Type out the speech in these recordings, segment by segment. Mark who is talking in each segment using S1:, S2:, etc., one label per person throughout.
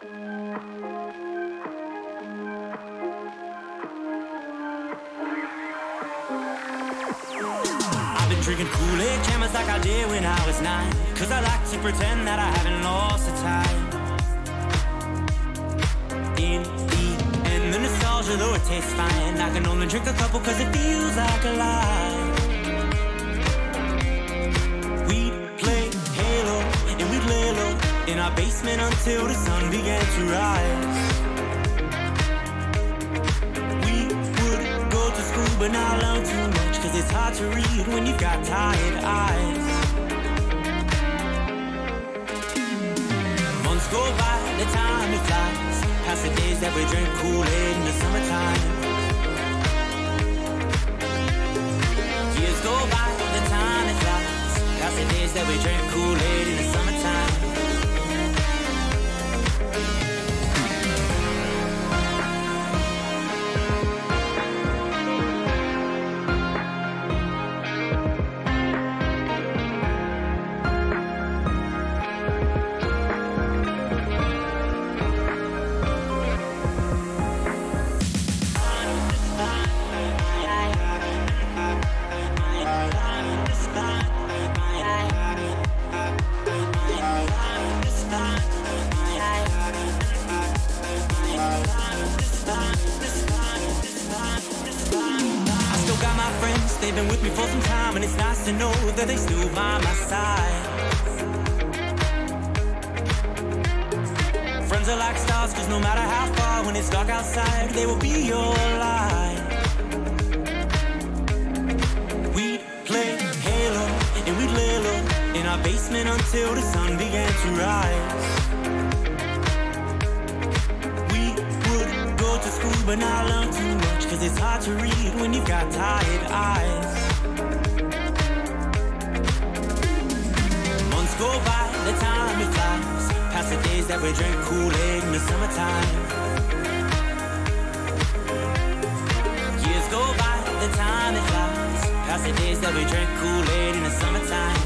S1: I've been drinking Kool-Aid cameras like I did when I was 9, 'cause I like to pretend that I haven't lost the time. In the end, the nostalgia, though it tastes fine, I can only drink a couple 'cause it feels like a lie. We'd play Halo and we'd lay low in our basement until the sun began to rise. We would go to school but not learn too much, 'cause it's hard to read when you've got tired eyes. Months go by, the time it flies, past the days that we drink Kool-Aid in the summertime. Years go by, the time it flies, past the days that we drink Kool-Aid in the summertime. They've been with me for some time, and it's nice to know that they still by my side. Friends are like stars, 'cause no matter how far, when it's dark outside, they will be your light. We'd play Halo and we'd lay low in our basement until the sun began to rise. We would go to school but not learn too much, 'cause it's hard to read when you've got tired eyes. Months go by, the time it flies, past the days that we drink Kool-Aid in the summertime. Years go by, the time it flies, past the days that we drink Kool-Aid in the summertime.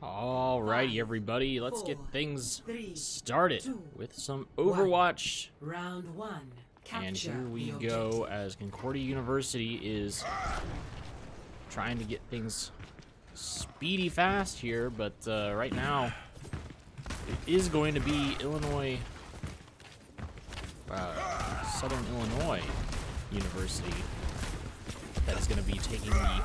S2: Alrighty, everybody, let's get things started with some Overwatch.
S3: Round one.
S2: And here we go as Concordia University is trying to get things speedy fast here, but right now it is going to be Southern Illinois University that is going to be taking the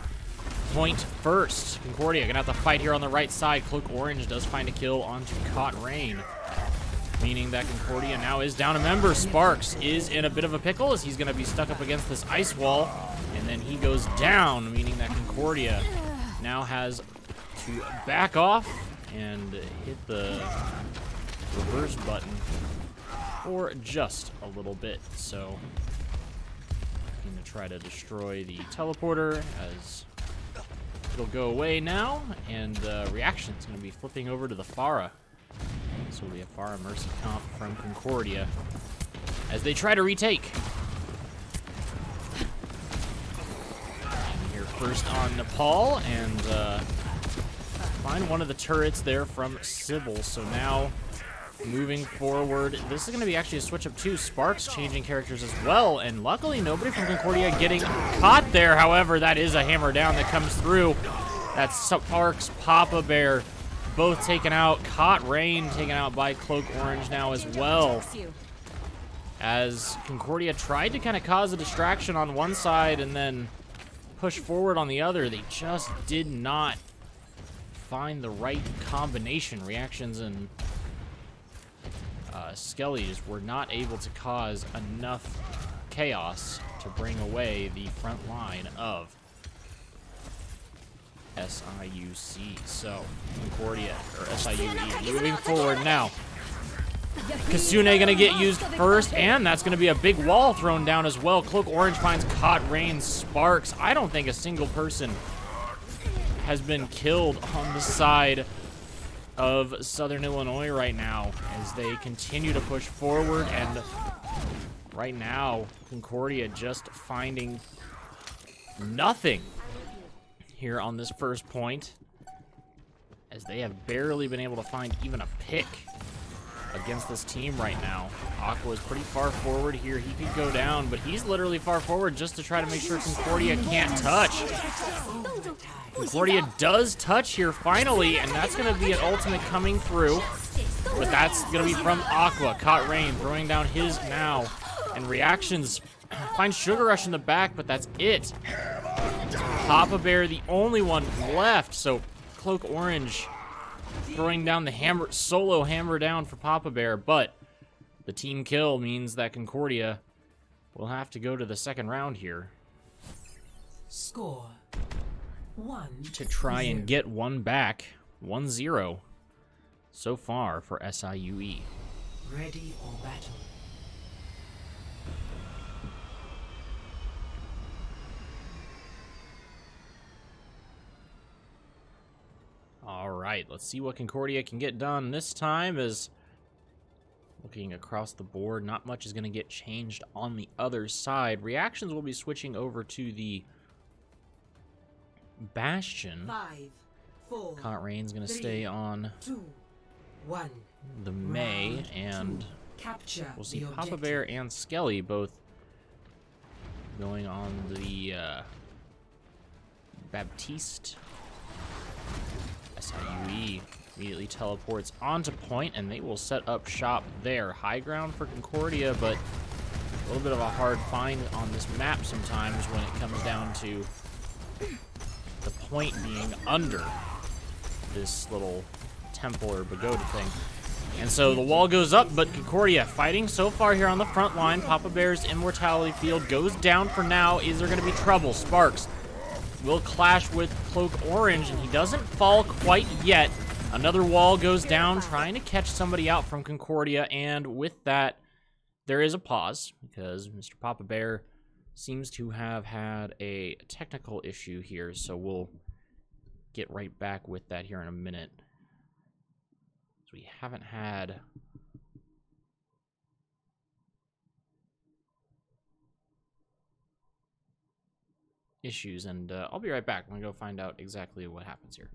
S2: point first. Concordia gonna have to fight here on the right side. Cloak Orange does find a kill onto Caught Rain, meaning that Concordia now is down a member. Sparks is in a bit of a pickle as he's gonna be stuck up against this ice wall, and then he goes down, meaning that Concordia now has to back off and hit the reverse button for just a little bit. So I'm gonna try to destroy the teleporter as it'll go away now, and Reaction's going to be flipping over to the Pharah. So we have Pharah Mercy comp from Concordia as they try to retake. And here first on Nepal, and find one of the turrets there from Sybil. So now moving forward, this is going to be actually a switch up too. Sparks changing characters as well, and luckily nobody from Concordia getting caught there. However, that is a hammer down that comes through. That's Sparks, Papa Bear, both taken out. Caught Rain taken out by Cloak Orange now as well. As Concordia tried to kind of cause a distraction on one side and then push forward on the other, they just did not find the right combination. Reactions and Skellies were not able to cause enough chaos to bring away the front line of SIUC. So Concordia, or SIUE, moving forward now. CUNE gonna get used first, and that's gonna be a big wall thrown down as well. Cloak Orange finds Caught Rain. Sparks. I don't think a single person has been killed on the side of Southern Illinois right now as they continue to push forward, and right now Concordia just finding nothing here on this first point as they have barely been able to find even a pick against this team right now. Aqua is pretty far forward here. He could go down, but he's literally far forward just to try to make sure Concordia can't touch. Concordia does touch here finally, and that's going to be an ultimate coming through. But that's going to be from Aqua. Caught Rain throwing down his now. And Reactions find Sugar Rush in the back, but that's it. Papa Bear, the only one left. So Cloak Orange throwing down the hammer, solo hammer down for Papa Bear. But the team kill means that Concordia will have to go to the second round here.
S3: Score 1
S2: to try and get one back. 1-0 so far for SIUE.
S3: Ready for battle.
S2: right, let's see what Concordia can get done this time. As looking across the board, not much is going to get changed on the other side. Reactions will be switching over to the Bastion.
S3: 5, 4,
S2: Caught Rain's going to stay on
S3: 2, 1.
S2: the May,
S3: Round
S2: and
S3: Capture
S2: we'll see
S3: the
S2: Papa
S3: objective.
S2: Bear and Skelly both going on the Baptiste. SUIE immediately teleports onto point, and they will set up shop there. High ground for Concordia, but a little bit of a hard find on this map sometimes when it comes down to the point being under this little temple or pagoda thing. And so the wall goes up, but Concordia fighting so far here on the front line. Papa Bear's Immortality Field goes down for now. Is there going to be trouble? Sparks will clash with Cloak Orange, and he doesn't fall quite yet. Another wall goes down, trying to catch somebody out from Concordia, and with that, there is a pause, because Mr. Papa Bear seems to have had a technical issue here, so we'll get right back with that here in a minute. So we haven't had issues, and I'll be right back. I'm gonna go find out exactly what happens here.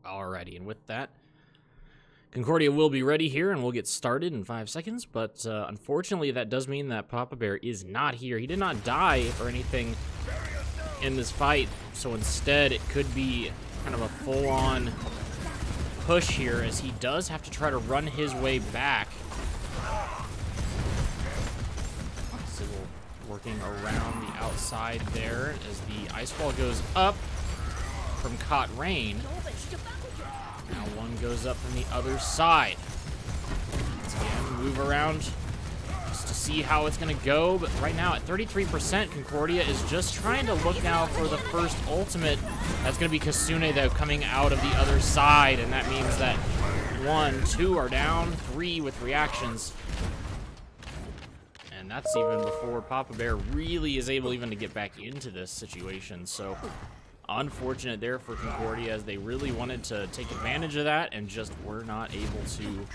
S2: Alrighty, and with that, Concordia will be ready here, and we'll get started in 5 seconds, but unfortunately that does mean that Papa Bear is not here. He did not die or anything in this fight, so instead it could be kind of a full-on push here, as he does have to try to run his way back. Sybil working around the outside there as the ice wall goes up from Caught Rain. Now one goes up from the other side. Let's again move around just to see how it's going to go. But right now at 33%, Concordia is just trying to look now for the first ultimate. That's going to be CUNE, though, coming out of the other side. And that means that 1, 2 are down, 3 with reactions. And that's even before Papa Bear really is able even to get back into this situation. So unfortunate there for Concordia, as they really wanted to take advantage of that and just were not able to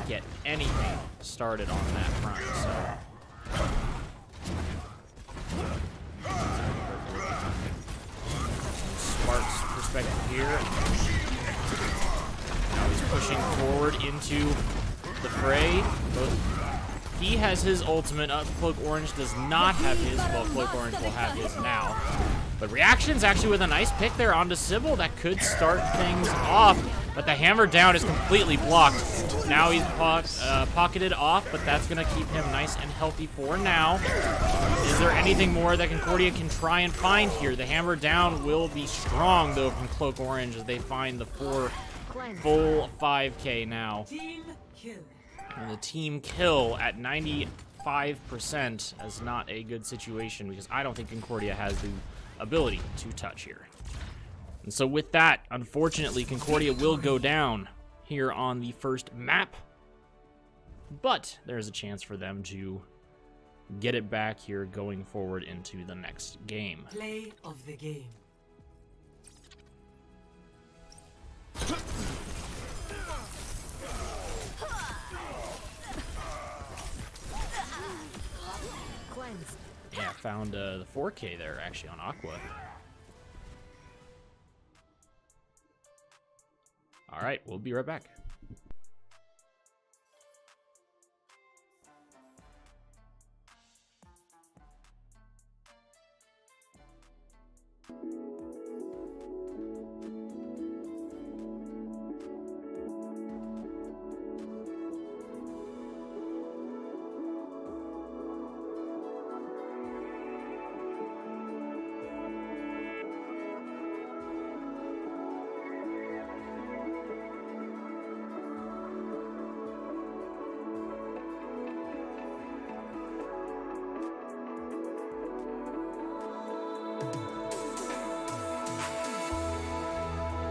S2: get anything started on that front. So from Sparks' perspective here. Now he's pushing forward into the fray. He has his ultimate up. Cloak Orange does not have his. Well, Cloak Orange will have his now. But Reaction's actually with a nice pick there onto Sybil. That could start things off. But the hammer down is completely blocked. Now he's pocketed off, but that's going to keep him nice and healthy for now. Is there anything more that Concordia can try and find here? The hammer down will be strong, though, from Cloak Orange as they find the full 5K now.
S3: Team kill.
S2: And the team kill at 95% is not a good situation because I don't think Concordia has the ability to touch here. And so with that, unfortunately, Concordia will go down here on the first map. But there's a chance for them to get it back here going forward into the next game.
S3: Play of the game.
S2: Yeah, found the 4K there actually on Aqua. All right, we'll be right back.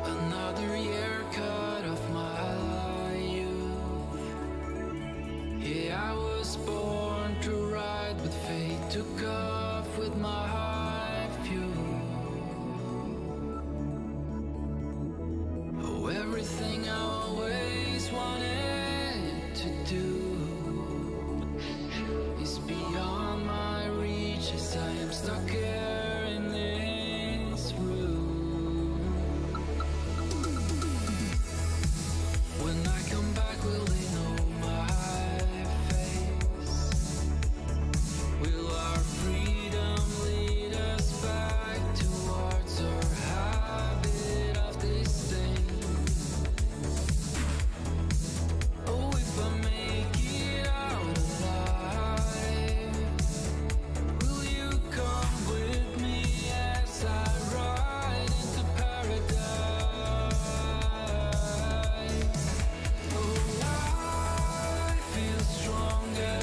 S4: Another year cut off my youth. Yeah, I was born to ride with fate, took off with my high fuel. Oh, everything I always wanted to do is beyond my reach as I am stuck here in this room. When I come back, will they know my face? Will our freedom lead us back towards our habit of disdain? Oh, if I make it out alive, will you come with me as I ride into paradise? Oh, I feel stronger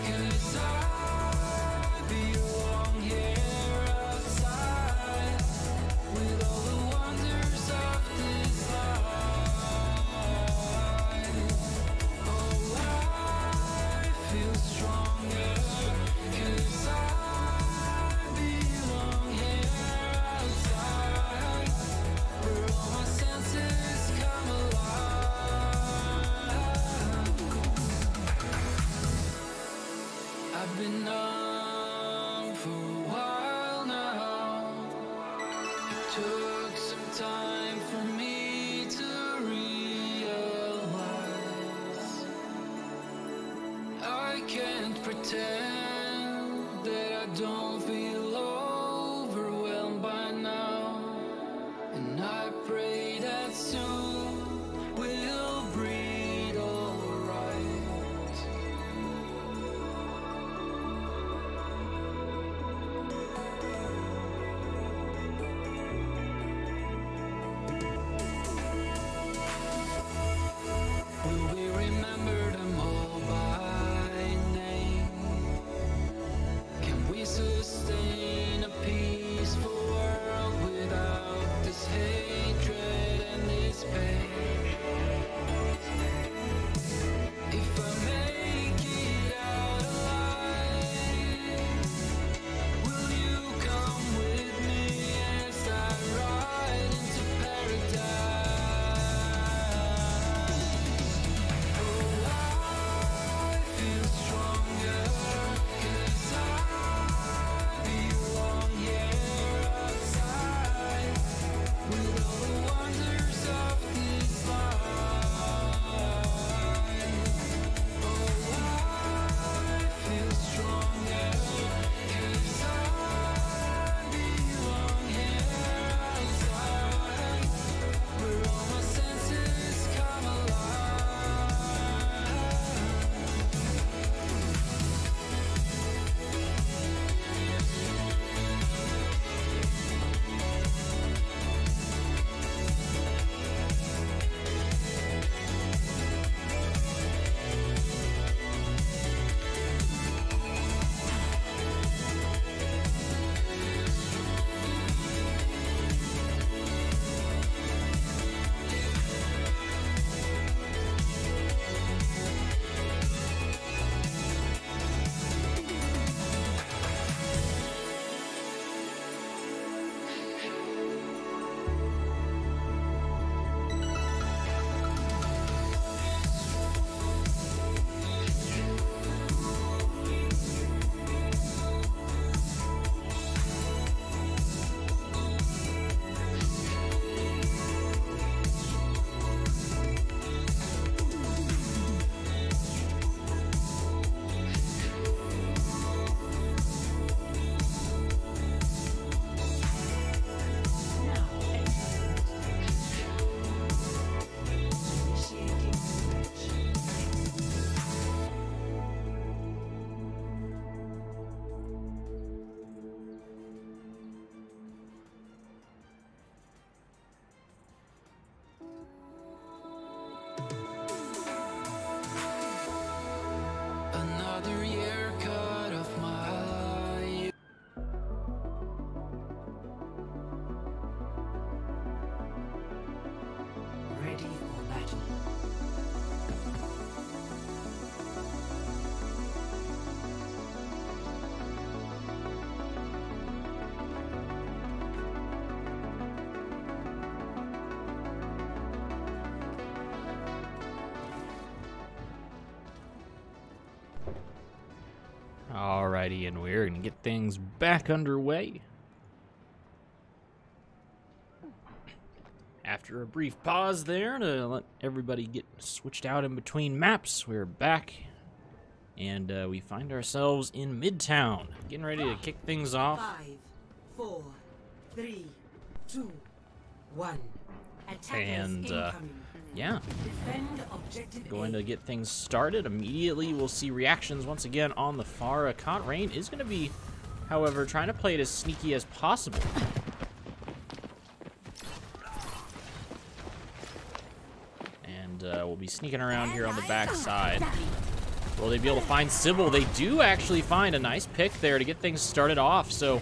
S4: 'cause I belong here outside with all the wonders of this life. Oh, I feel stronger 'cause I belong here outside where all my senses come alive. I've been numb for a while now. It took some time for me to realize I can't pretend that I don't feel overwhelmed by now. And I pray that soon we'll breathe alright. Will we remember them all by name? Can we sustain
S2: Alrighty, and we're gonna get things back underway. After a brief pause there to let everybody get switched out in between maps, we're back. And we find ourselves in Midtown, getting ready to kick things off.
S3: 5, 4, 3, 2, 1.
S2: And yeah,
S3: Defend objective
S2: going
S3: A.
S2: to get things started. Immediately we'll see reactions once again on the far. Cot Rain is going to be, however, trying to play it as sneaky as possible. And we'll be sneaking around here on the back side. Will they be able to find Sybil? They do actually find a nice pick there to get things started off. So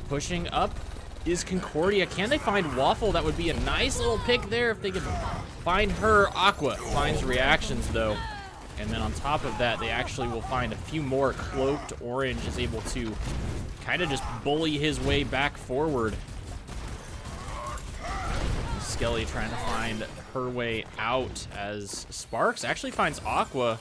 S2: pushing up is Concordia. Can they find Waffle? That would be a nice little pick there if they could find her. Aqua finds reactions though. And then on top of that, they actually will find a few more. Cloaked Orange is able to kind of just bully his way back forward. Skelly trying to find her way out as Sparks actually finds Aqua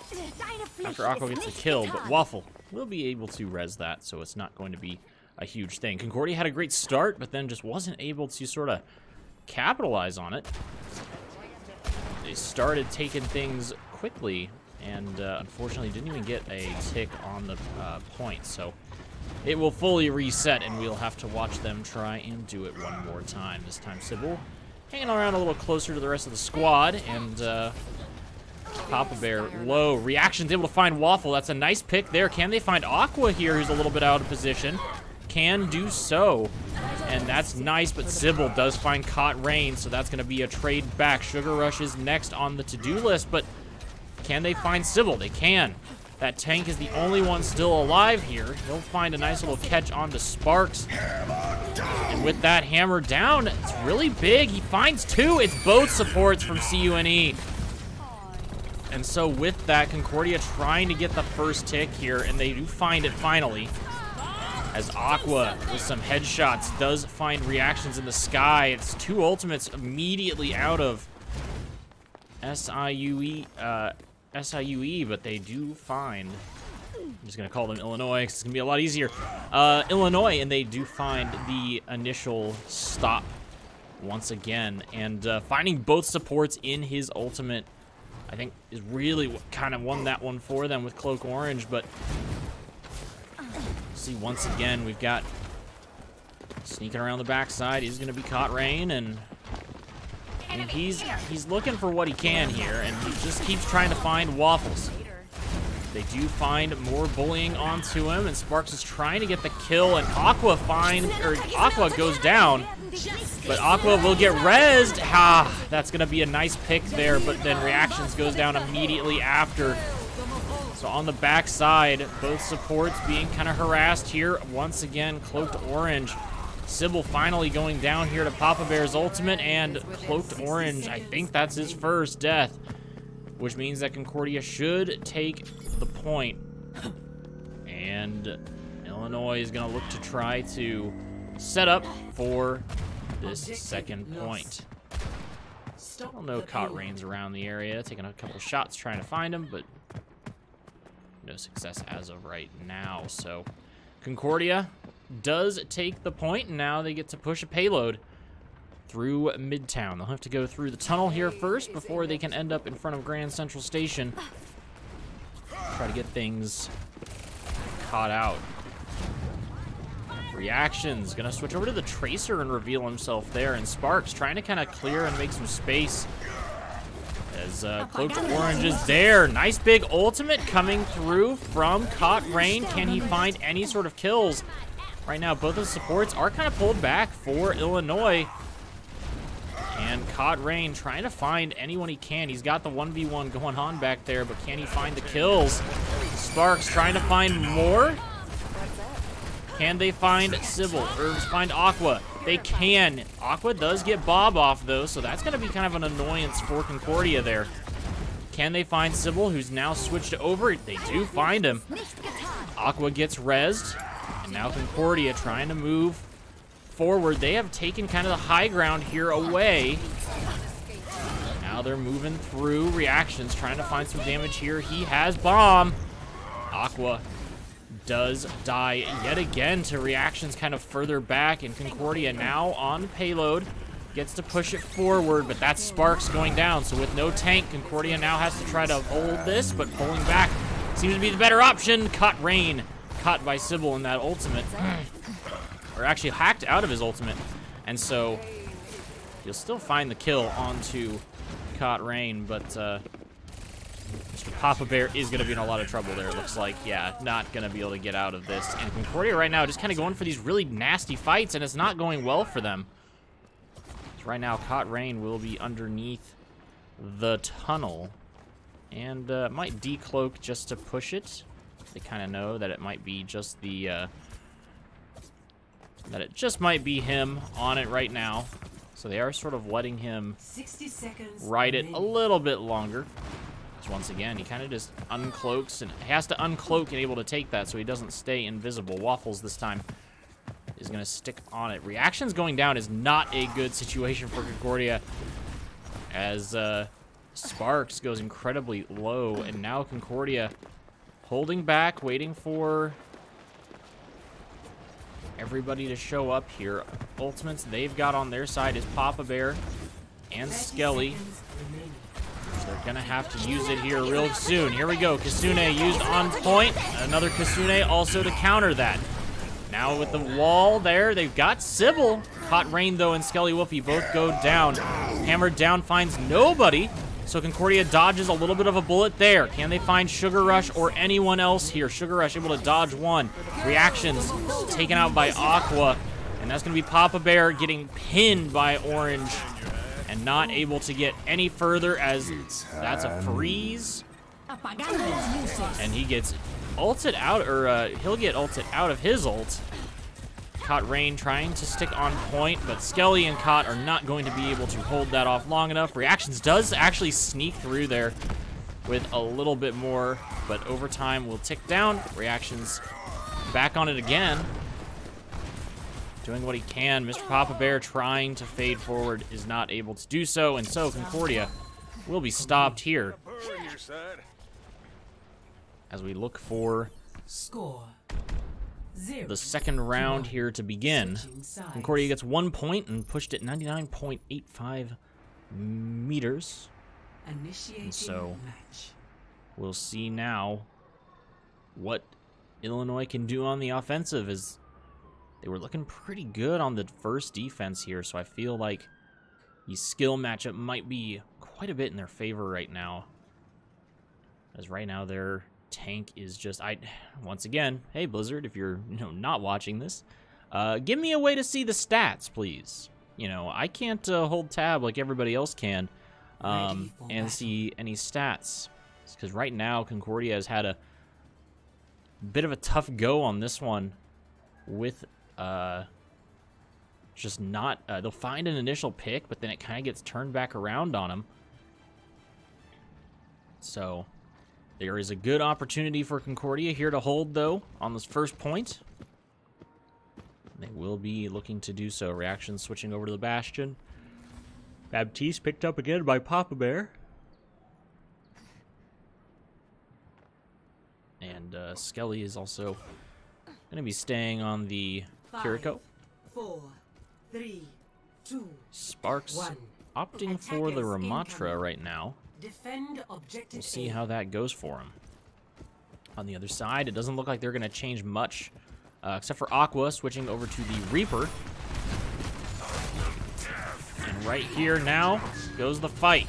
S2: after Aqua gets the kill, but Waffle will be able to res that, so it's not going to be a huge thing. Concordia had a great start, but then just wasn't able to sort of capitalize on it. They started taking things quickly, and unfortunately didn't even get a tick on the point, so it will fully reset, and we'll have to watch them try and do it one more time. This time Sybil hanging around a little closer to the rest of the squad, and Papa Bear low. Reaction's able to find Waffle. That's a nice pick there. Can they find Aqua here, who's a little bit out of position? Can do so, and that's nice, but Sybil does find Cot Rain, so that's going to be a trade back. Sugar Rush is next on the to-do list, but can they find Sybil? They can. That tank is the only one still alive here. He'll find a nice little catch onto Sparks. And with that hammer down, it's really big. He finds two. It's both supports from CUNE. And so with that, Concordia trying to get the first tick here, and they do find it finally. As Aqua, with some headshots, does find reactions in the sky. It's two ultimates immediately out of SUIE, but they do find, I'm just going to call them Illinois because it's going to be a lot easier, Illinois, and they do find the initial stop once again. And finding both supports in his ultimate, I think, is really what kind of won that one for them with Cloak Orange. But see, once again, we've got sneaking around the backside. He's going to be Cot Rain, and he's looking for what he can here, and he just keeps trying to find Waffles. They do find more bullying onto him, and Sparks is trying to get the kill, and Aqua goes down, but Aqua will get rezzed. That's gonna be a nice pick there, but then Reactions goes down immediately after. So on the backside, both supports being kind of harassed here. Once again, Cloaked Orange. Sybil finally going down here to Papa Bear's ultimate, and Cloaked Orange, I think that's his first death, which means that Concordia should take the point. And Illinois is going to look to try to set up for this second point. I don't know, Cot Rain's around the area, taking a couple shots trying to find him, but no success as of right now. So Concordia does take the point, and now they get to push a payload through Midtown. They'll have to go through the tunnel here first before they can end up in front of Grand Central Station. Try to get things caught out. Reactions gonna switch over to the Tracer and reveal himself there, and Sparks trying to kind of clear and make some space as Cloaked Orange is there. Nice big ultimate coming through from Cot Rain. Can he find any sort of kills? Right now, both of the supports are kind of pulled back for Illinois. And Cot Rain trying to find anyone he can. He's got the 1v1 going on back there, but can he find the kills? Sparks trying to find more. Can they find Sybil or find Aqua? They can. Aqua does get Bob off, though, so that's going to be kind of an annoyance for Concordia there. Can they find Sybil, who's now switched over? They do find him. Aqua gets rezzed. And now Concordia trying to move forward. They have taken kind of the high ground here away. Now they're moving through. Reactions, trying to find some damage here. He has bomb. Aqua does die yet again to reactions kind of further back, and Concordia now on payload. Gets to push it forward, but that's Sparks going down. So with no tank, Concordia now has to try to hold this, but pulling back seems to be the better option. Caught Rain, caught by Sybil in that ultimate. Or actually hacked out of his ultimate. And so you'll still find the kill onto Caught Rain, but Mr. Papa Bear is going to be in a lot of trouble there. Looks like, yeah, not going to be able to get out of this. And Concordia right now just kind of going for these really nasty fights, and it's not going well for them. Right now, Caught Rain will be underneath the tunnel, and might decloak just to push it. They kind of know that it might be just the that it just might be him on it right now, so they are sort of letting him
S3: 60 seconds
S2: ride it a little bit longer. So once again, he kind of just uncloaks, and he has to uncloak and able to take that so he doesn't stay invisible. Waffles this time is going to stick on it. Reactions going down is not a good situation for Concordia, as Sparks goes incredibly low, and now Concordia holding back, waiting for everybody to show up here. Ultimates they've got on their side is Papa Bear and Skelly. They're going to have to use it here real soon. Here we go. Kasune used on point. Another Kasune also to counter that. Now with the wall there, they've got Sybil. Caught Rain, though, and Skelly Wolfie both go down. Hammered down finds nobody, so Concordia dodges a little bit of a bullet there. Can they find Sugar Rush or anyone else here? Sugar Rush able to dodge one. Reactions taken out by Aqua, and that's going to be Papa Bear getting pinned by Orange and not able to get any further, as that's a freeze. And he gets ulted out, or he'll get ulted out of his ult. Caught Rain trying to stick on point, but Skelly and Caught are not going to be able to hold that off long enough. Reactions does actually sneak through there with a little bit more, but overtime will tick down. Reactions back on it again, doing what he can. Mr. Papa Bear trying to fade forward is not able to do so, and so Concordia will be stopped here as we look for
S3: Score. 0.
S2: the second round here to begin. Concordia gets 1 point and pushed it 99.85 meters.
S3: Initiating
S2: so
S3: match.
S2: We'll see now what Illinois can do on the offensive, as they were looking pretty good on the first defense here, so I feel like the skill matchup might be quite a bit in their favor right now. As right now their tank is just, once again, hey Blizzard, if you're not watching this, give me a way to see the stats, please. I can't hold tab like everybody else can and see any stats, because right now Concordia has had a bit of a tough go on this one with just not, they'll find an initial pick, but then it kind of gets turned back around on them. So there is a good opportunity for Concordia here to hold, though, on this first point. They will be looking to do so. Reaction switching over to the Bastion. Baptiste picked up again by Papa Bear. And Skelly is also going to be staying on the Kiriko.
S3: 4, 3, 2,
S2: Sparks
S3: 1.
S2: opting for the Ramatra right now.
S3: Defend objective.
S2: We'll see how that goes for him. On the other side, it doesn't look like they're going to change much, except for Aqua switching over to the Reaper. And right here now goes the fight.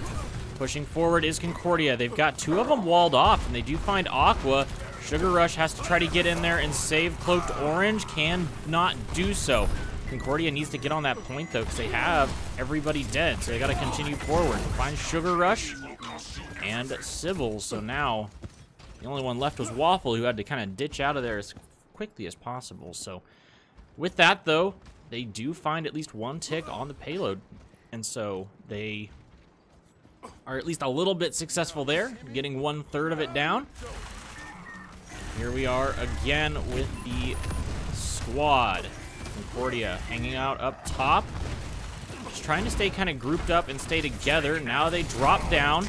S2: Pushing forward is Concordia. They've got two of them walled off, and they do find Aqua. Sugar Rush has to try to get in there and save Cloaked Orange. Can not do so. Concordia needs to get on that point, though, because they have everybody dead, so they got to continue forward. Find Sugar Rush and Sybil, so now the only one left was Waffle, who had to kind of ditch out of there as quickly as possible. So with that, though, they do find at least one tick on the payload, and so they are at least a little bit successful there, getting 1/3 of it down. Here we are again with the squad. Concordia hanging out up top, just trying to stay kind of grouped up and stay together. Now they drop down,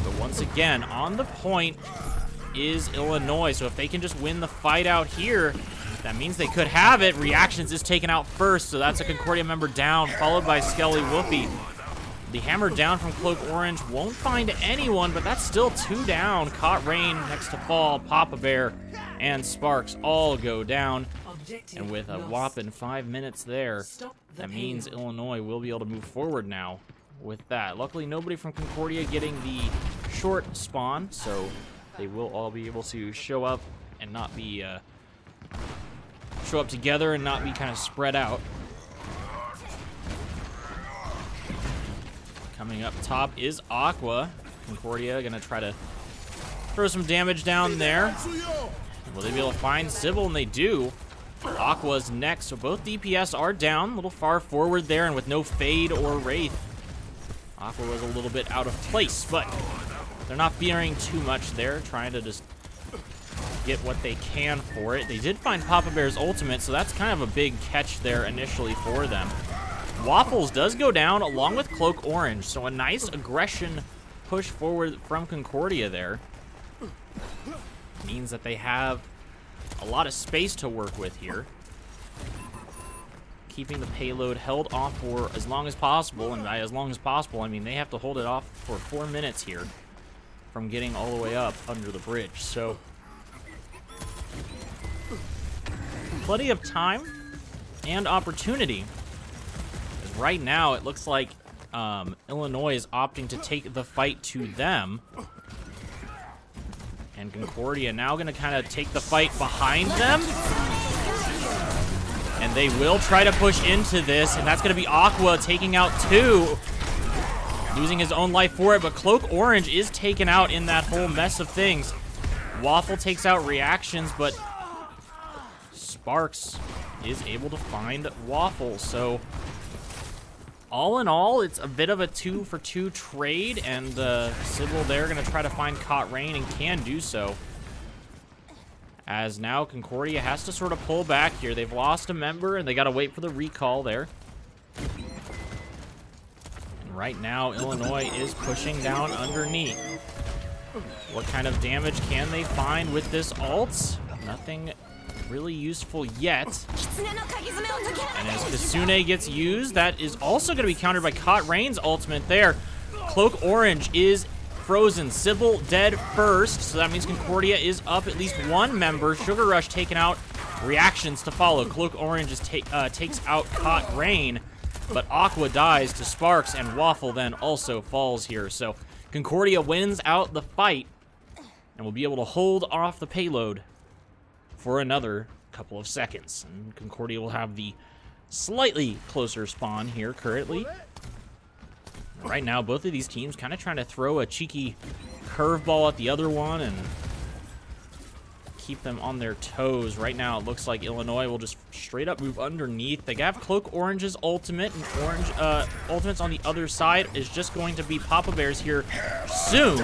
S2: but once again on the point is Illinois. So if they can just win the fight out here, that means they could have it. Reactions is taken out first, so that's a Concordia member down, followed by Skelly Whoopi. The hammer down from Cloak Orange won't find anyone, but that's still 2 down. Caught Rain next to fall, Papa Bear, and Sparks all go down. And with a whopping 5 minutes there, that means Illinois will be able to move forward now with that. Luckily, nobody from Concordia getting the short spawn, so they will all be able to show up and not be show up together and not be kind of spread out. Coming up top is Aqua. Concordia gonna try to throw some damage down there. Will they be able to find Sybil? And they do. Aqua's next, so both DPS are down, a little far forward there, and with no Fade or Wraith. Aqua was a little bit out of place, but they're not fearing too much there, trying to just get what they can for it. They did find Papa Bear's ultimate, so that's kind of a big catch there initially for them. Waffles does go down along with Cloak Orange, so a nice aggression push forward from Concordia there. Means that they have a lot of space to work with here. Keeping the payload held off for as long as possible, and by as long as possible, I mean they have to hold it off for 4 minutes here from getting all the way up under the bridge. So plenty of time and opportunity. As right now, it looks like Illinois is opting to take the fight to them. And Concordia now going to kind of take the fight behind them. And they will try to push into this, and that's going to be Aqua taking out 2. Losing his own life for it, but Cloak Orange is taken out in that whole mess of things. Waffle takes out Reactions, but Sparks is able to find Waffle. So all in all, it's a bit of a 2-for-2 trade, and Sybil there going to try to find Caught Rain and can do so. As now Concordia has to sort of pull back here. They've lost a member, and they got to wait for the recall there. And right now, Illinois is pushing down underneath. What kind of damage can they find with this ult? Nothing really useful yet. And as Kasune gets used, that is also going to be countered by Caught Rain's ultimate there. Cloak Orange is frozen. Sybil dead first, so that means Concordia is up at least 1 member. Sugar Rush taken out. Reactions to follow. Cloak Orange is takes out Caught Rain, but Aqua dies to Sparks, and Waffle then also falls here. So Concordia wins out the fight and will be able to hold off the payload for another couple of seconds. And Concordia will have the slightly closer spawn here currently. Right now, both of these teams kind of trying to throw a cheeky curveball at the other one and keep them on their toes. Right now, it looks like Illinois will just straight up move underneath. They have Cloak Orange's ultimate, and Orange ultimates on the other side is just going to be Papa Bear's here soon.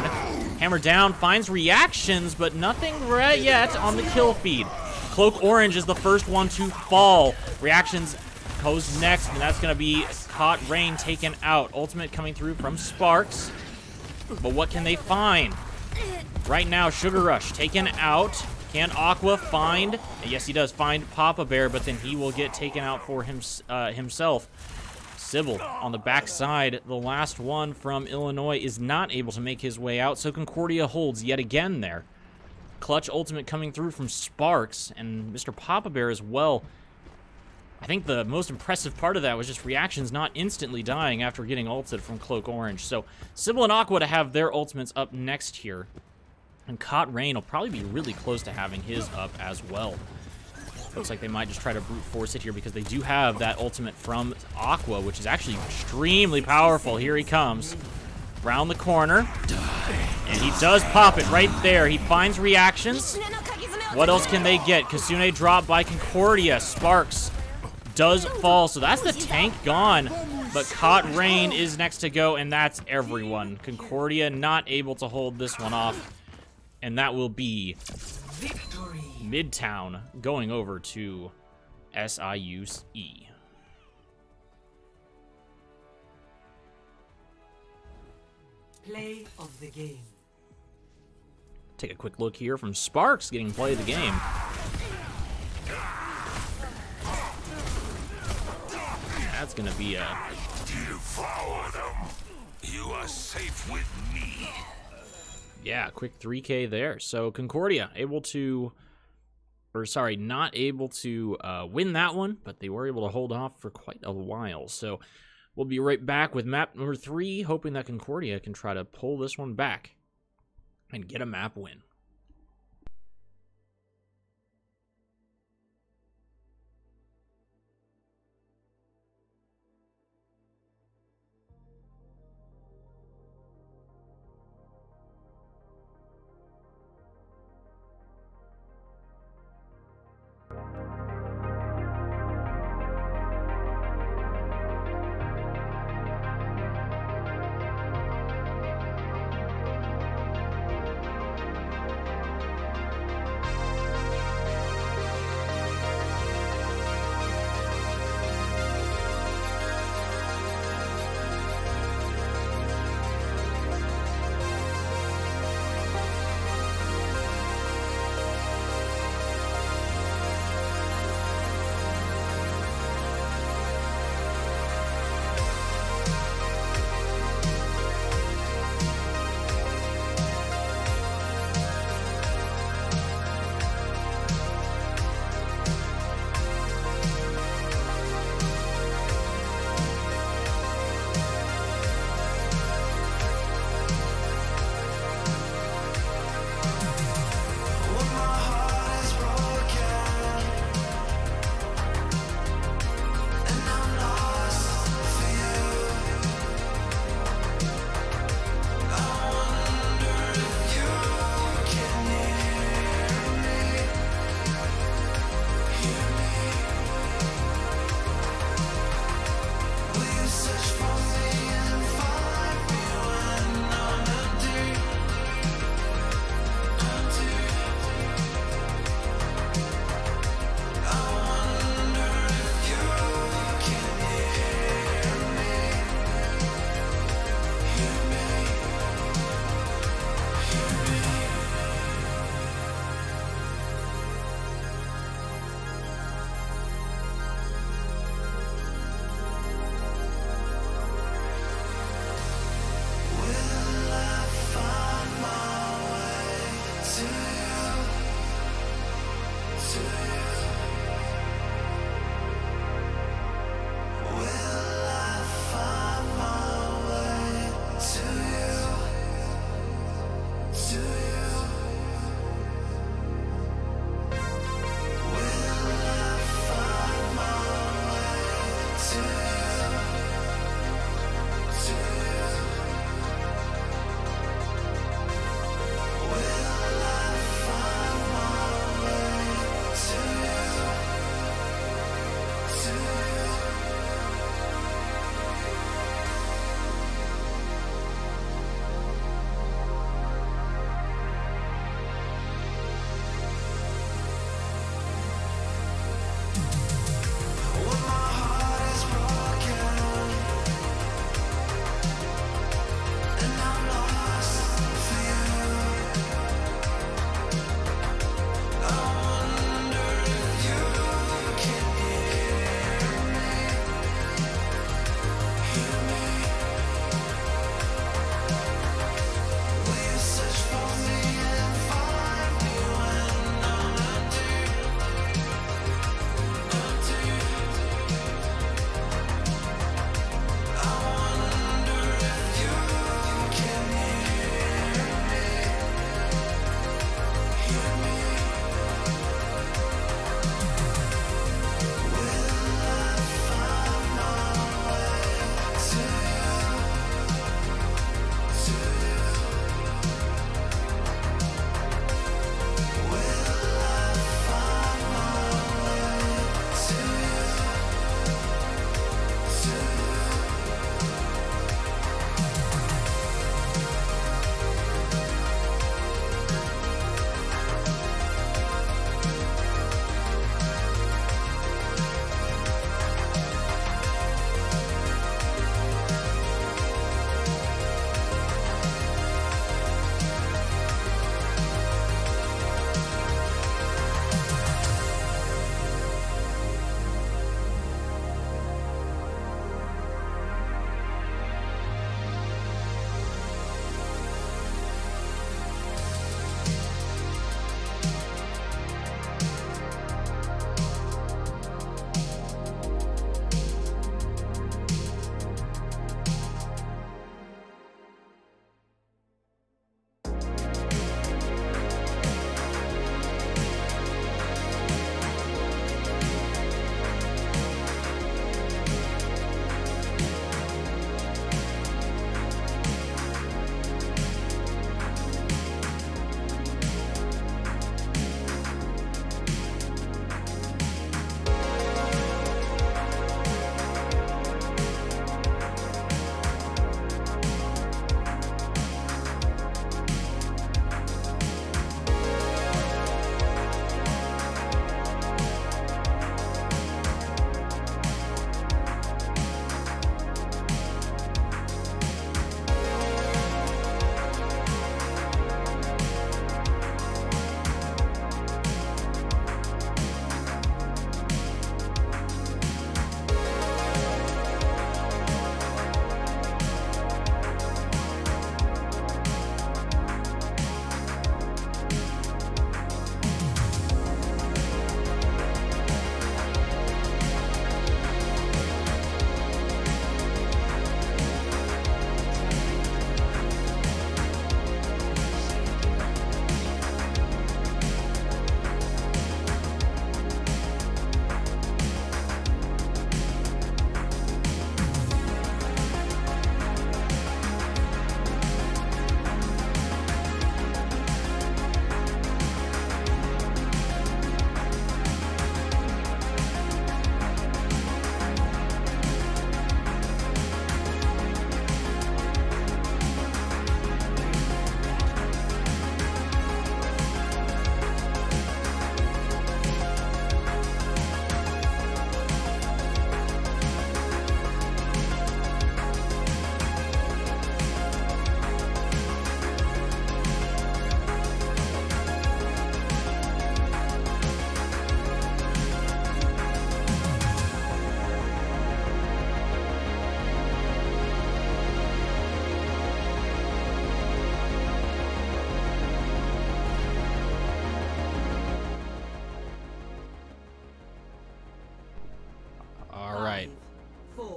S2: Hammer down, finds Reactions, but nothing yet on the kill feed. Cloak Orange is the first one to fall. Reactions goes next, and that's going to be Caught Rain taken out. Ultimate coming through from Sparks. But what can they find? Right now, Sugar Rush taken out. Can Aqua find? Yes, he does find Papa Bear, but then he will get taken out for himself. Sybil on the backside, the last one from Illinois, is not able to make his way out, so Concordia holds yet again there. Clutch ultimate coming through from Sparks, and Mr. Papa Bear as well. I think the most impressive part of that was just Reactions not instantly dying after getting ulted from Cloak Orange. So Sybil and Aqua to have their ultimates up next here. And Caught Rain will probably be really close to having his up as well. Looks like they might just try to brute force it here because they do have that ultimate from Aqua, which is actually extremely powerful. Here he comes. Round the corner. And he does pop it right there. He finds Reactions. What else can they get? Kasune dropped by Concordia. Sparks does fall, so that's the tank gone. But Caught Rain is next to go, and that's everyone. Concordia not able to hold this one off. And that will be
S3: Victory.
S2: Midtown going over to SUIE.
S3: Play of the game.
S2: Take a quick look here from Sparks getting play of the game. That's going to be a...
S5: Devour them. You are safe with me.
S2: Yeah, quick 3K there. So Concordia able to... Or, sorry, not able to win that one, but they were able to hold off for quite a while. So we'll be right back with map number 3, hoping that Concordia can try to pull this one back and get a map win.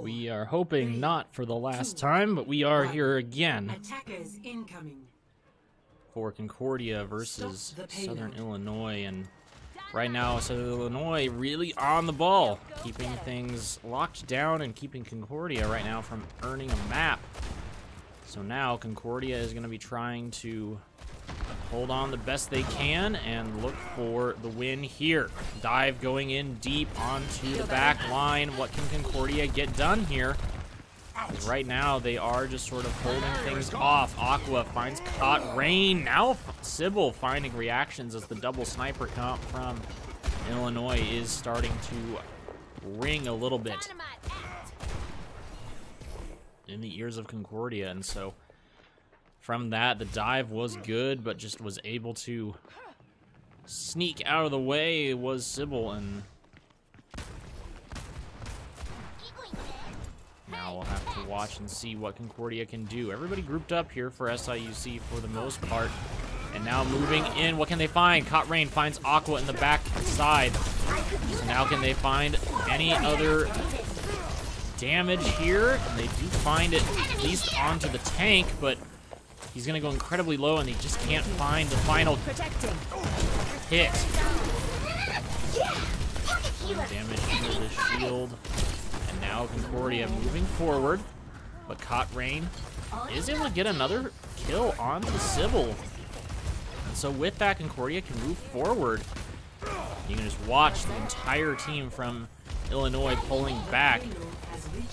S2: We are hoping not for the last time, but we are here again
S3: Attackers incoming.
S2: for Concordia versus Southern Illinois. And right now, Southern Illinois really on the ball, keeping things locked down and keeping Concordia right now from earning a map. So now Concordia is going to be trying to hold on the best they can and look for the win here. Dive going in deep onto the back line. What can Concordia get done here? Right now, they are just sort of holding things off. Aqua finds Caught Rain. Now Sybil finding reactions as the double sniper comp from Illinois is starting to ring a little bit in the ears of Concordia. And so from that, the dive was good, but just was able to sneak out of the way was Sybil. And now we'll have to watch and see what Concordia can do. Everybody grouped up here for SIUC for the most part. And now moving in, what can they find? Caught Rain finds Aqua in the back side. So now can they find any other damage here? And they do find it at least onto the tank, but he's going to go incredibly low, and they just can't find the final hit. Damage to the shield. And now Concordia moving forward, but Caught Rain is able to get another kill onto Sybil. And so with that, Concordia can move forward. You can just watch the entire team from Illinois pulling back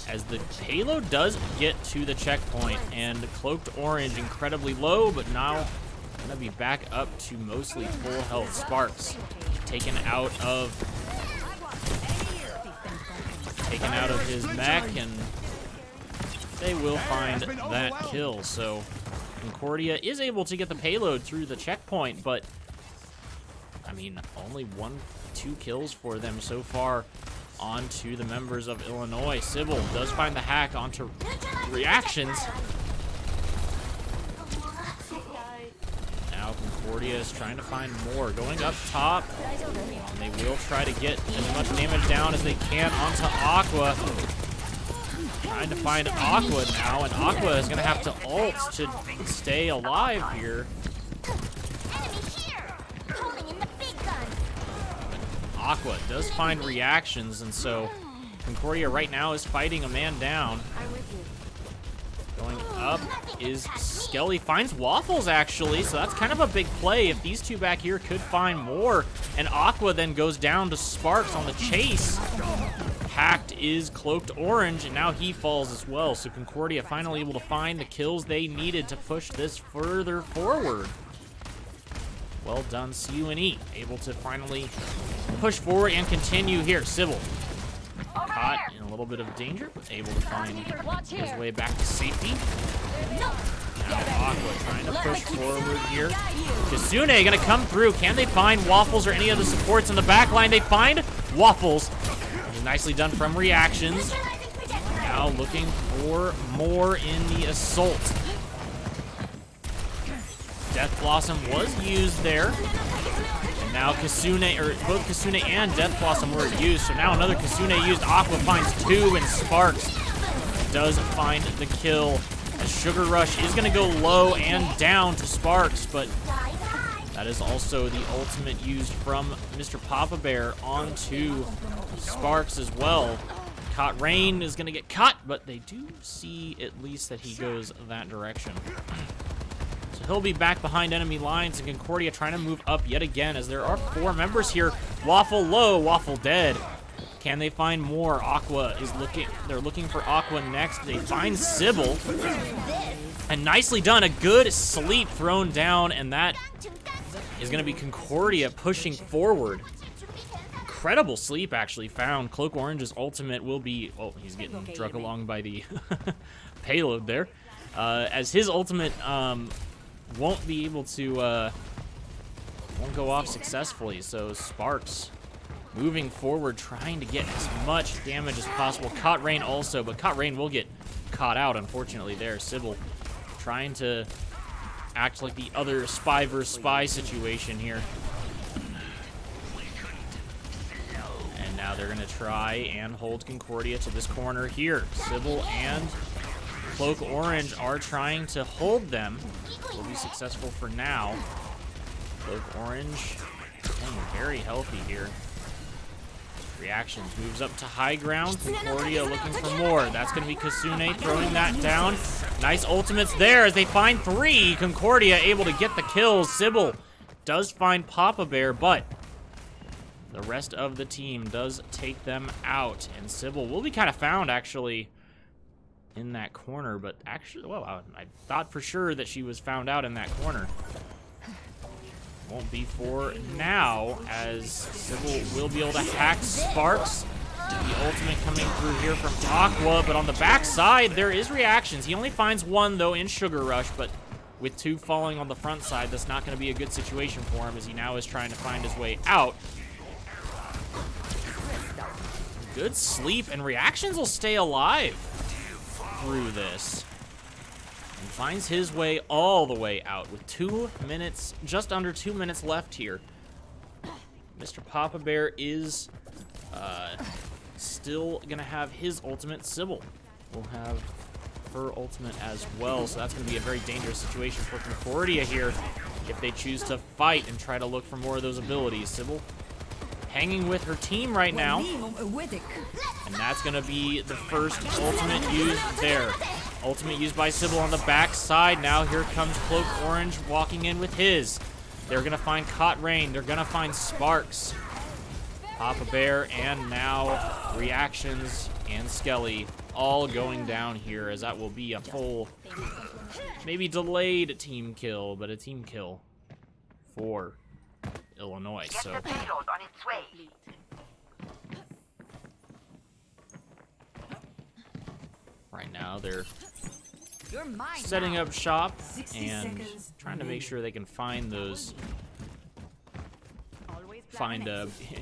S2: as the payload does get to the checkpoint, and Cloaked Orange incredibly low, but now gonna be back up to mostly full health. Sparks taken out of his mech, and they will find that kill. So Concordia is able to get the payload through the checkpoint, but I mean, only 1-2 kills for them so far onto the members of Illinois. Sybil does find the hack onto reactions. Now Concordia is trying to find more. Going up top, and they will try to get as much damage down as they can onto Aqua. Trying to find Aqua now, and Aqua is going to have to ult to stay alive here. Aqua does find reactions, and so Concordia right now is fighting a man down. Going up is Skelly. Finds Waffles, actually, so that's kind of a big play. If these two back here could find more, and Aqua then goes down to Sparks on the chase. Hacked is Cloaked Orange, and now he falls as well. So Concordia finally able to find the kills they needed to push this further forward. Well done, CUNE, able to finally push forward and continue here. Sybil caught in a little bit of danger, but able to find his way back to safety. Now Aqua trying to push forward here. CUNE gonna come through. Can they find Waffles or any of the supports in the back line? They find Waffles. Nicely done from reactions. Now looking for more in the assault. Death Blossom was used there. And now Kasune, or both Kasune and Death Blossom were used. So now another Kasune used. Aqua finds two, and Sparks does find the kill. As Sugar Rush is going to go low and down to Sparks, but that is also the ultimate used from Mr. Papa Bear onto Sparks as well. Caught Rain is going to get cut, but they do see at least that he goes that direction. So he'll be back behind enemy lines, and Concordia trying to move up yet again as there are 4 members here. Waffle low, Waffle dead. Can they find more? Aqua is looking, they're looking for Aqua next. They find Sybil. And nicely done, a good sleep thrown down, and that is gonna be Concordia pushing forward. Incredible sleep actually found. Cloak Orange's ultimate will be, oh, he's getting drug along by the payload there. As his ultimate won't be able to, won't go off successfully. So Sparks moving forward, trying to get as much damage as possible. Caught Rain also, but Caught Rain will get caught out, unfortunately, there. Sybil trying to act like the other spy versus spy situation here. And now Now they're going to try and hold Concordia to this corner here. Sybil and Cloak Orange are trying to hold them. Will be successful for now. Cloak Orange staying very healthy here. Reactions moves up to high ground. Concordia looking for more. That's going to be Kasune throwing that down. Nice ultimates there as they find 3. Concordia able to get the kills. Sybil does find Papa Bear, but the rest of the team does take them out. And Sybil will be kind of found, actually, in that corner. But actually, well, I thought for sure that she was found out in that corner. Won't be for now, as Sybil will be able to hack Sparks. The ultimate coming through here from Aqua, but on the backside, there is reactions. He only finds 1, though, in Sugar Rush, but with 2 falling on the front side, that's not going to be a good situation for him, as he now is trying to find his way out. Good sleep, and reactions will stay alive through this. And finds his way all the way out with 2 minutes, just under 2 minutes left here. Mr. Papa Bear is still gonna have his ultimate. Sybil will have her ultimate as well, so that's gonna be a very dangerous situation for Concordia here if they choose to fight and try to look for more of those abilities. Sybil hanging with her team right now, and that's gonna be the first ultimate used there. Ultimate used by Sybil on the back side. Now here comes Cloak Orange walking in with his. They're gonna find Cot Rain. They're gonna find Sparks. Papa Bear and now Reactions and Skelly all going down here, as that will be a full, maybe delayed team kill, but a team kill for Illinois. So right now they're setting up shop and trying to make sure they can find those,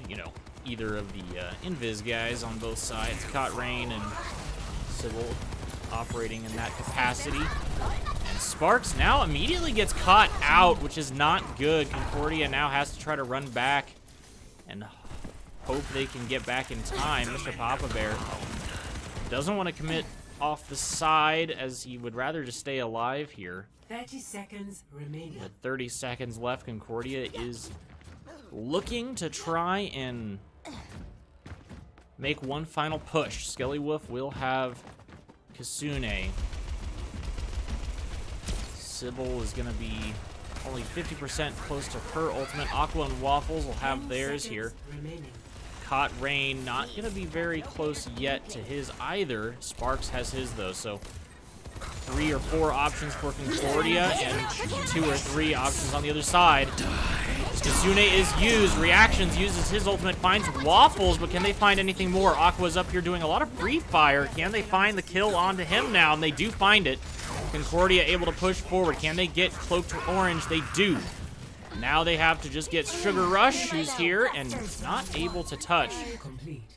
S2: you know, either of the Invis guys on both sides. Cot Rain and Sybil operating in that capacity. And Sparks now immediately gets caught out, which is not good. Concordia now has to try to run back and hope they can get back in time. Mr. Papa Bear doesn't want to commit off the side, as he would rather just stay alive here.
S3: 30 seconds remaining.
S2: With 30 seconds left, Concordia is looking to try and make one final push. Skelly Wolf will have Kasune. Sybil is going to be only 50% close to her ultimate. Aqua and Waffles will have theirs here. Cot Rain not going to be very close yet to his either. Sparks has his, though, so 3 or 4 options for Concordia and 2 or 3 options on the other side. Kasune is used. Reactions uses his ultimate, finds Waffles, but can they find anything more? Aqua's up here doing a lot of free fire. Can they find the kill onto him now? And they do find it. Concordia able to push forward. Can they get Cloaked Orange? They do. Now they have to just get Sugar Rush, who's here and not able to touch.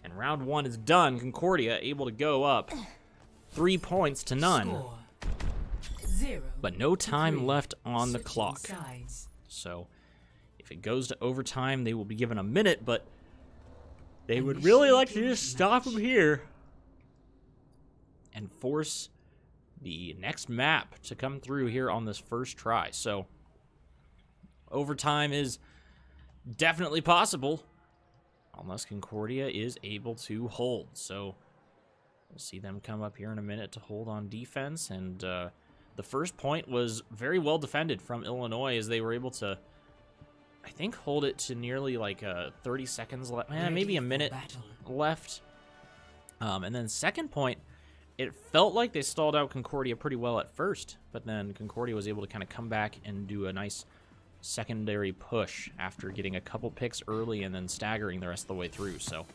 S2: And round 1 is done. Concordia able to go up 3 points to none. But no time left on the clock. So if it goes to overtime, they will be given a minute, but they would really like to just stop them here and force the next map to come through here on this first try. So overtime is definitely possible, unless Concordia is able to hold. So we'll see them come up here in a minute to hold on defense. And the first point was very well defended from Illinois, as they were able to, I think, hold it to nearly like 30 seconds left, maybe a minute left. And then second point, it felt like they stalled out Concordia pretty well at first, but then Concordia was able to kind of come back and do a nice secondary push after getting a couple picks early and then staggering the rest of the way through. So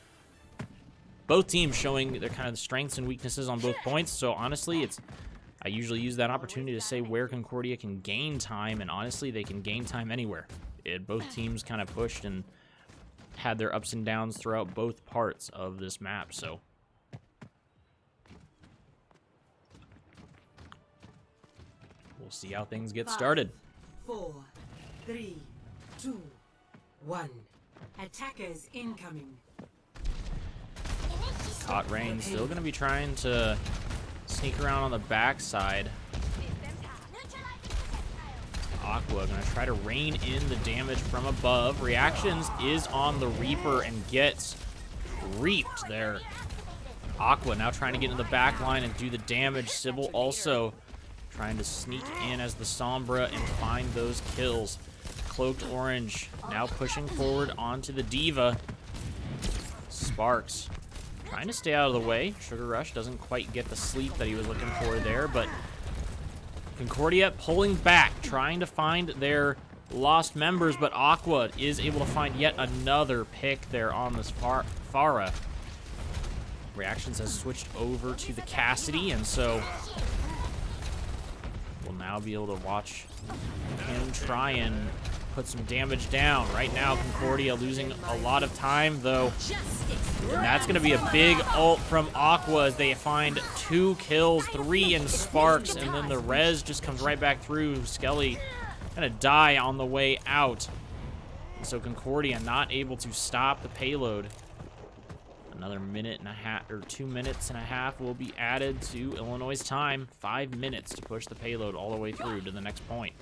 S2: both teams showing their kind of strengths and weaknesses on both points. So honestly, I usually use that opportunity to say where Concordia can gain time, and honestly, they can gain time anywhere. Both teams kind of pushed and had their ups and downs throughout both parts of this map. So we'll see how things get started.
S3: 4, 3, 2, 1. Attackers incoming.
S2: Caught Rain still going to be trying to sneak around on the backside. Aqua going to try to rein in the damage from above. Reactions is on the Reaper and gets reaped there. Aqua now trying to get in the back line and do the damage. Sybil also trying to sneak in as the Sombra and find those kills. Cloaked Orange now pushing forward onto the Diva. Sparks trying to stay out of the way. Sugar Rush doesn't quite get the sleep that he was looking for there, but Concordia pulling back, trying to find their lost members, but Aqua is able to find yet another pick there on this Pharah. Reactions has switched over to the Cassidy, and so we'll now be able to watch him try and put some damage down. Right now, Concordia losing a lot of time, though. And that's going to be a big ult from Aqua as they find 2 kills, 3 in Sparks, and then the res just comes right back through. Skelly going to die on the way out. And so Concordia not able to stop the payload. Another minute and a half, or 2 minutes and a half will be added to Illinois' time. 5 minutes to push the payload all the way through to the next point.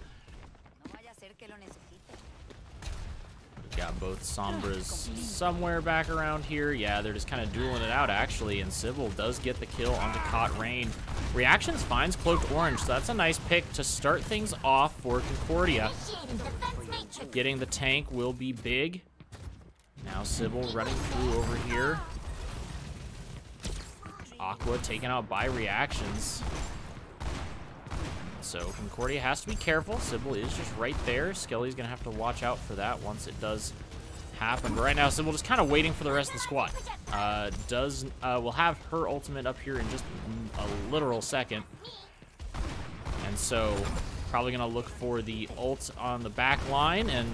S2: We've got both Sombras somewhere back around here. Yeah, they're just kind of dueling it out, actually, and Sybil does get the kill onto Caught Rain. Reactions finds Cloaked Orange, so that's a nice pick to start things off for Concordia. Getting the tank will be big. Now Sybil running through over here. Aqua taken out by Reactions. So Concordia has to be careful. Sybil is just right there. Skelly's going to have to watch out for that once it does happen. But right now, Sybil just kind of waiting for the rest of the squad. We'll have her ultimate up here in just a literal second. And so probably going to look for the ult on the back line, and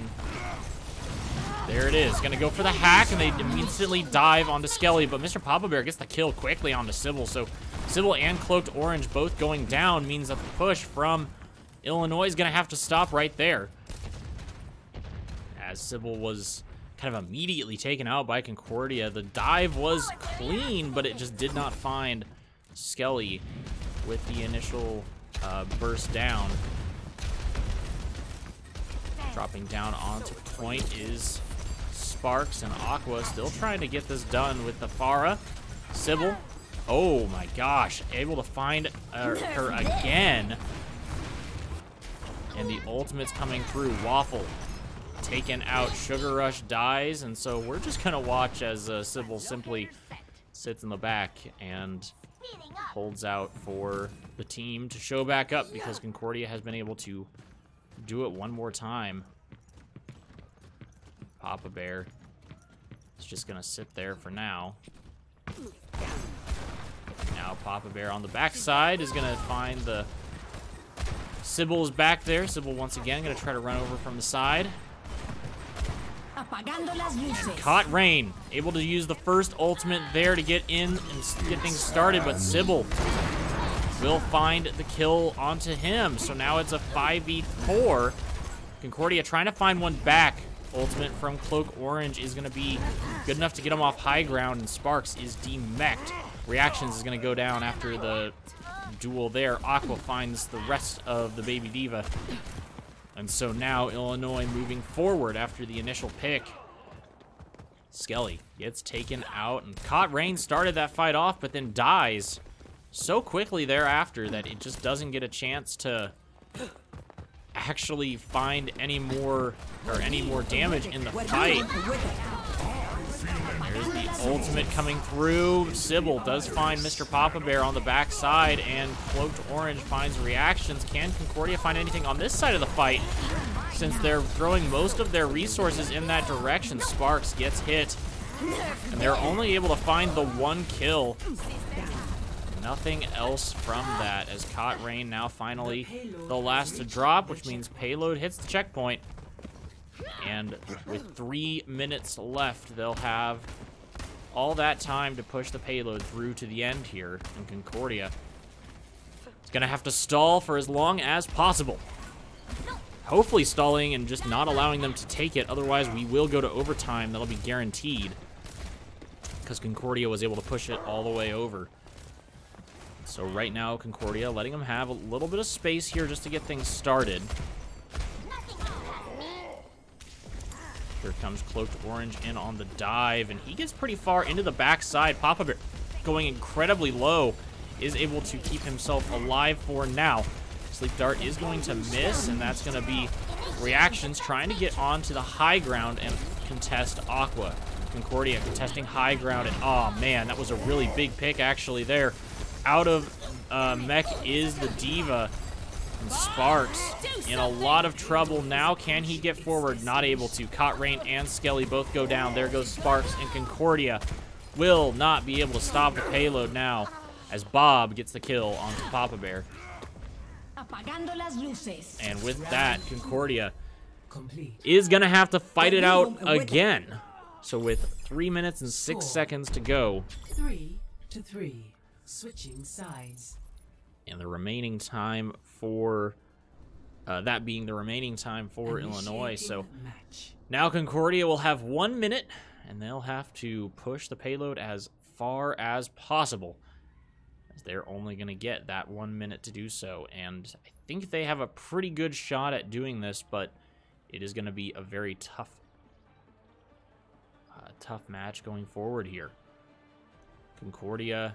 S2: there it is. Going to go for the hack, and they immediately dive onto Skelly, but Mr. Papa Bear gets the kill quickly onto Sybil. So Sybil and Cloaked Orange both going down means that the push from Illinois is going to have to stop right there. As Sybil was kind of immediately taken out by Concordia. The dive was clean, but it just did not find Skelly with the initial burst down. Dropping down onto point is Sparks, and Aqua still trying to get this done with the Pharah. Sybil, oh my gosh, able to find her again. And the ultimate's coming through. Waffle taken out. Sugar Rush dies, and so we're just gonna watch as Sybil simply sits in the back and holds out for the team to show back up, because Concordia has been able to do it one more time. Papa Bear is just gonna sit there for now. Now Papa Bear on the backside is gonna find the Sybil is back there. Sybil once again gonna try to run over from the side. And Caught Rain able to use the first ultimate there to get in and get things started, but Sybil will find the kill onto him. So now it's a 5v4. Concordia trying to find one back. Ultimate from Cloak Orange is going to be good enough to get him off high ground, and Sparks is demeched. Reactions is going to go down after the duel there. Aqua finds the rest of the Baby Diva. And so now Illinois moving forward after the initial pick. Skelly gets taken out, and Caught Rain started that fight off, but then dies so quickly thereafter that it just doesn't get a chance to actually find any more damage in the fight. There's the ultimate coming through. Sybil does find Mr. Papa Bear on the backside, and Cloaked Orange finds Reactions. Can Concordia find anything on this side of the fight, since they're throwing most of their resources in that direction? Sparks gets hit, and they're only able to find the one kill. Nothing else from that, as Caught Rain now finally the last to drop, which means payload hits the checkpoint. And with 3 minutes left, they'll have all that time to push the payload through to the end here. And Concordia is going to have to stall for as long as possible. Hopefully stalling and just not allowing them to take it. Otherwise, we will go to overtime. That'll be guaranteed. because Concordia was able to push it all the way over. So right now, Concordia letting him have a little bit of space here just to get things started. Here comes Cloaked Orange in on the dive, and he gets pretty far into the backside. Papa Bear, going incredibly low, is able to keep himself alive for now. Sleep Dart is going to miss, and that's going to be Reactions trying to get onto the high ground and contest Aqua. Concordia contesting high ground, and oh man, that was a really big pick actually there. Out of mech is the Diva, and Sparks in a lot of trouble now. Can he get forward? Not able to. Cotrain and Skelly both go down. There goes Sparks, and Concordia will not be able to stop the payload now as Bob gets the kill onto Papa Bear. And with that, Concordia is going to have to fight it out again. So with 3 minutes and 6 seconds to go.
S3: 3-3. Switching sides.
S2: And the remaining time for, that being the remaining time for Illinois. So now Concordia will have 1 minute, and they'll have to push the payload as far as possible, as they're only going to get that 1 minute to do so. And I think they have a pretty good shot at doing this, but it is going to be a very tough match going forward here. Concordia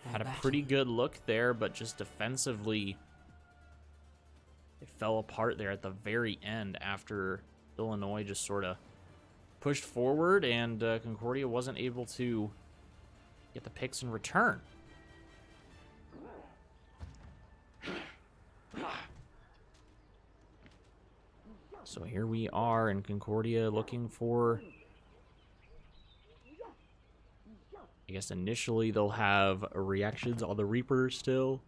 S2: had a pretty good look there, but just defensively, it fell apart there at the very end after Illinois just sort of pushed forward, and Concordia wasn't able to get the picks in return. So here we are, and Concordia looking for, I guess initially they'll have reactions on the Reaper still.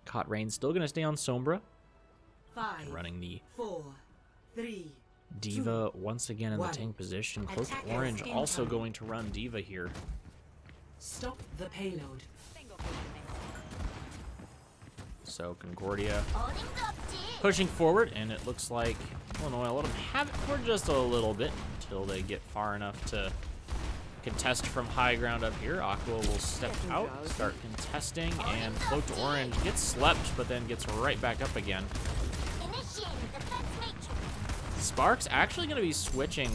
S2: Cotrain still going to stay on Sombra.
S3: 5,
S2: running the
S3: 4, 3,
S2: Diva once again in the tank position. Cloaked Orange also going to run Diva here.
S3: Stop the payload.
S2: So Concordia pushing forward, and it looks like Illinois will let them have it for just a little bit until they get far enough to contest from high ground up here. Aqua will step out, start contesting, and Cloaked Orange gets slept, but then gets right back up again. Sparks actually going to be switching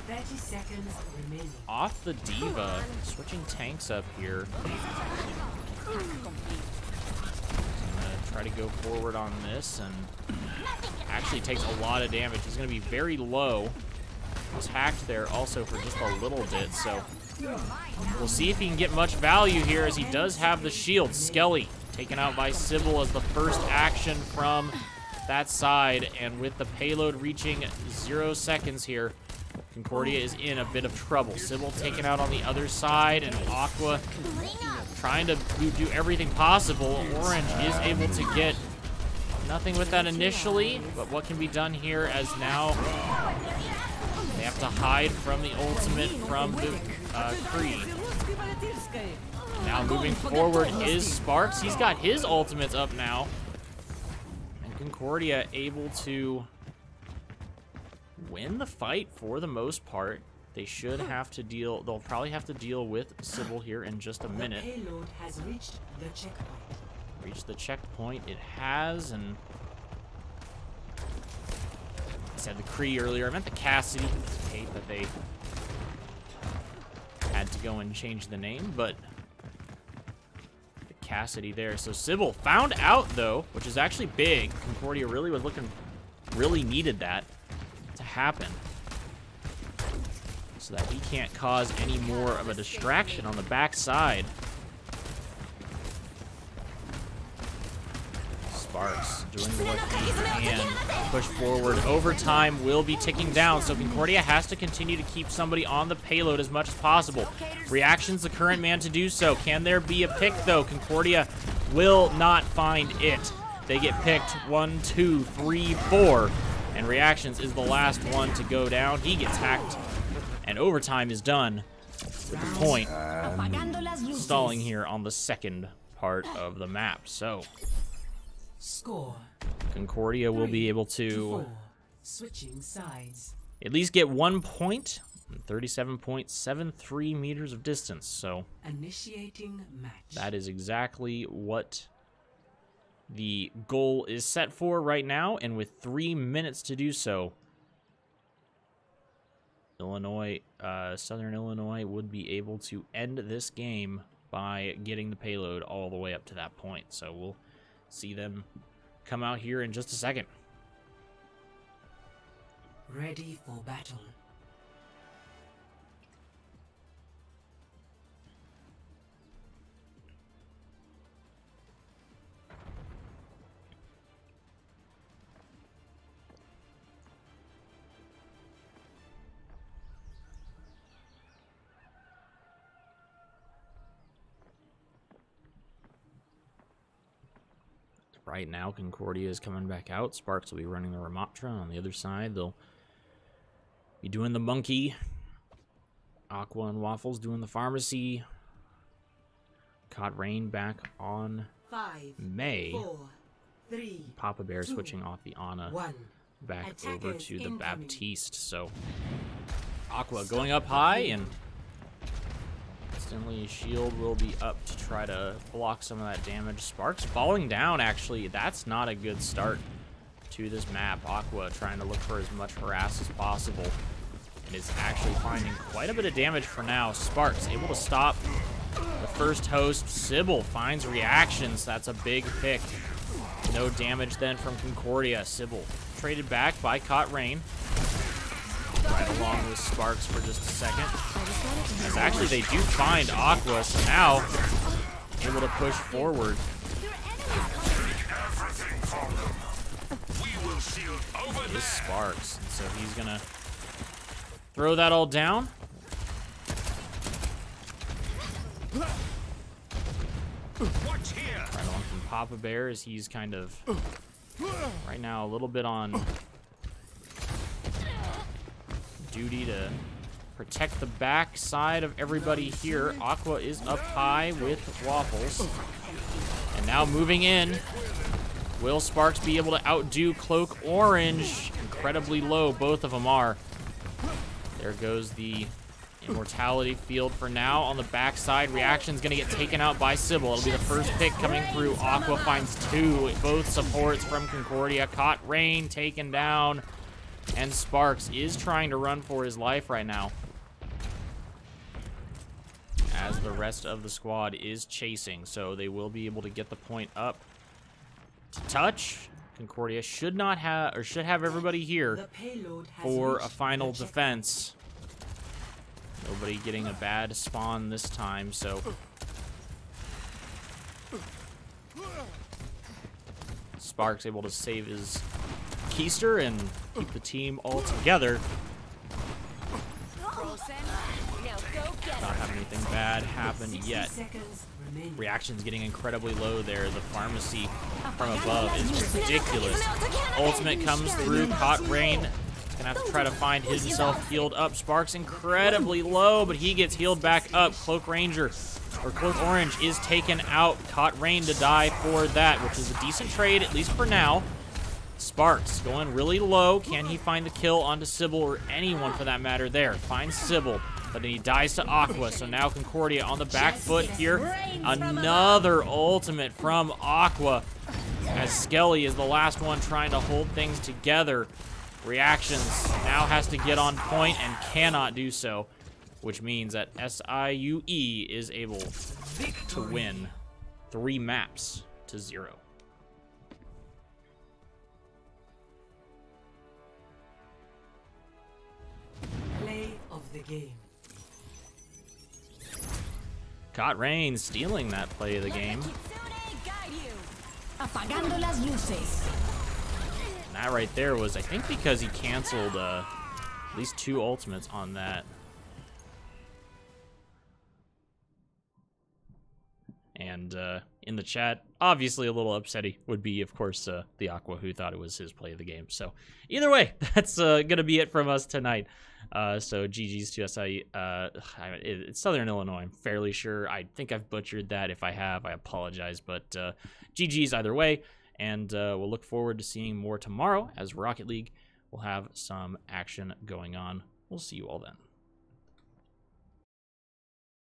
S3: 30 seconds remaining.
S2: off the Diva, switching tanks up here. Try to go forward on this, and actually takes a lot of damage. He's going to be very low. Was hacked there also for just a little bit, so we'll see if he can get much value here, as he does have the shield. Skelly taken out by Sybil as the first action from that side, and with the payload reaching 0 seconds here, Concordia is in a bit of trouble. Sybil taken out on the other side, and Aqua trying to do everything possible. Orange is able to get nothing with that initially, but what can be done here, as now they have to hide from the ultimate from the Kree. Now moving forward is Sparks. He's got his ultimates up now. And Concordia able to win the fight for the most part. They should have to deal, they'll probably have to deal with Sybil here in just a minute.
S3: The payload has reached the checkpoint.
S2: Reached the checkpoint, it has, and I said the Kree earlier, I meant the Cassidy. I hate that they had to go and change the name, but the Cassidy there. So Sybil found out though, which is actually big. Concordia really was looking, really needed that to happen, so that he can't cause any more of a distraction on the backside. Sparks doing what he can. Push forward. Overtime will be ticking down, so Concordia has to continue to keep somebody on the payload as much as possible. Reaction's the current man to do so. Can there be a pick, though? Concordia will not find it. They get picked 1, 2, 3, 4. And Reactions is the last one to go down. He gets hacked, and overtime is done with the point stalling here on the second part of the map. So
S3: Score.
S2: Concordia will be able to
S3: Switching sides.
S2: at least get 1 point. 37.73 meters of distance. So
S3: Initiating match.
S2: that is exactly what the goal is set for right now. And with 3 minutes to do so, Illinois, Southern Illinois would be able to end this game by getting the payload all the way up to that point. So we'll see them come out here in just a second.
S3: Ready for battle.
S2: Right now, Concordia is coming back out. Sparks will be running the Ramatra. On the other side, they'll be doing the monkey. Aqua and Waffles doing the pharmacy. Caught Rain back on
S3: 5,
S2: May.
S3: 4, 3,
S2: Papa Bear
S3: 2,
S2: switching off the Ana
S3: 1.
S2: back
S3: Attackers
S2: over to the
S3: incoming.
S2: Baptiste. So Aqua going up high, and instantly shield will be up to try to block some of that damage. Sparks falling down, actually. That's not a good start to this map. Aqua trying to look for as much harass as possible, and is actually finding quite a bit of damage for now. Sparks able to stop the first host. Sybil finds reactions. That's a big pick. No damage then from Concordia. Sybil traded back by Caught Rain. Right along with Sparks for just a second. As actually they do find Aqua, so now able to push forward. Is Sparks, and so he's gonna throw that all down. Right along from Papa Bear, as he's kind of right now a little bit on duty to protect the back side of everybody here. Aqua is up high with Waffles. And now moving in. Will Sparks be able to outdo Cloak Orange? Incredibly low, both of them are. There goes the Immortality field for now. On the backside, Reaction's gonna get taken out by Sybil. It'll be the first pick coming through. Aqua finds two, both supports from Concordia. Caught Rain, taken down. And Sparks is trying to run for his life right now, as the rest of the squad is chasing, so they will be able to get the point up to touch. Concordia should not have, or should have everybody here
S3: The payload has
S2: for a
S3: reached
S2: final
S3: the checkpoint.
S2: defense. Nobody getting a bad spawn this time, so Sparks able to save his keister and keep the team all together. Not having anything bad happen
S3: 60
S2: yet.
S3: seconds remaining.
S2: Reaction's getting incredibly low there. The pharmacy from above is ridiculous. Ultimate comes through. Caught Rain. He's gonna have to try to find himself healed up. Sparks incredibly low, but he gets healed back up. Cloak Ranger, or Cloak Orange, is taken out. Caught Rain to die for that, which is a decent trade, at least for now. Sparks going really low. Can he find the kill onto Sybil, or anyone for that matter there? Finds Sybil, but then he dies to Aqua. So now Concordia on the back foot here. Another ultimate from Aqua, as Skelly is the last one trying to hold things together. Reactions now has to get on point and cannot do so, which means that SIUE is able to win 3 maps to 0.
S3: Play of the game.
S2: Caught Rain stealing that play of the game.
S6: Apagando las luces.
S2: And that right there was, I think, because he canceled at least 2 ultimates on that. And in the chat, obviously a little upsetty would be, of course, the Aqua, who thought it was his play of the game. So either way, that's going to be it from us tonight. So GG's to SIE. It's Southern Illinois, I'm fairly sure. I think I've butchered that. If I have, I apologize. But GG's either way. And we'll look forward to seeing more tomorrow as Rocket League we'll have some action going on. We'll see you all then.